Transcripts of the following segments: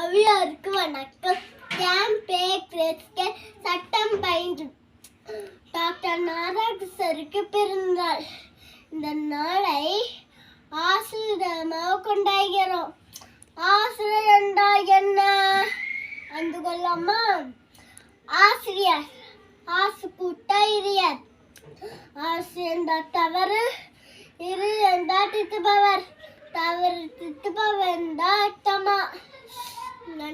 அவையாருக்கு வணக்கம். என் பேர் கிறிஸ்கே. சட்டம் பயின்று டாக்டர் நாராயணருக்கு பிறந்தாள். இந்த நாளை ஆசிரியமாக கொண்டாடுகிறோம். ஆசிரியர் என்றால் என்ன? அந்து கொள்ளாமா? ஆசிரியர் ஆசு கூட்டாயிரியர். ஆசிரியர் என்றால் தவறு, இரு என்றால் திட்டுபவர், தவறு திட்டுபவர் என்றால் அர்த்தமா?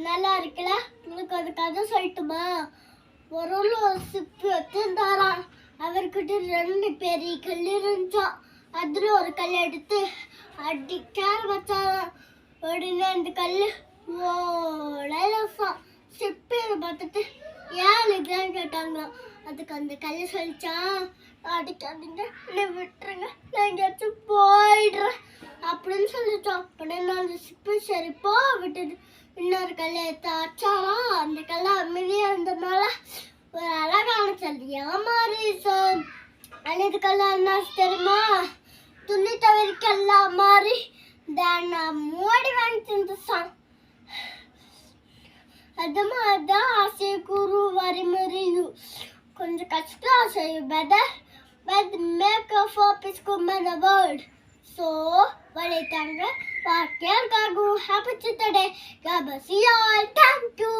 நல்லா இருக்குல்ல? உங்களுக்கு ஒரு கதை சொல்லட்டுமா? ஒரு சிப்பி வச்சிருந்தாராம். அவர்கிட்ட 2 பெரிய கல் இருந்துச்சான். அதுல ஒரு கல் எடுத்து அடிக்க வச்சாராம். உடனே அந்த கல் ஓடலாம். சிப்பியை பார்த்துட்டு ஏன் அழுகிறான்னு கேட்டாங்களாம். அதுக்கு அந்த கல் சொல்லிச்சான், அடிக்காதீங்க, என்னை விட்டுருங்க, நான் எங்கேயாச்சும் போயிடுறேன் அப்படின்னு சொல்லிச்சான். உடனே அந்த சிப்பி சரி போ விட்டுட்டு இன்னொரு கல்லை எடுத்து அச்சாலாம். அந்த கல்லை அமைதியாக இருந்ததுனால ஒரு அழகான சல்லியா மாறிச்சு. அழுது கல்லா என்ன தெரியுமா? துணி தவிர்க்கெல்லாம் மாறி நான் மோடி வாங்கி தின்னுச்சான். அது மாதிரிதான் ஆசை குரு வரிமுறையும் கொஞ்சம் கஷ்டம். ஆசை better but make a focus come in the world. So வளைத்தாங்க வாக்கியம் காகு. Happy today. God bless you all. Thank you.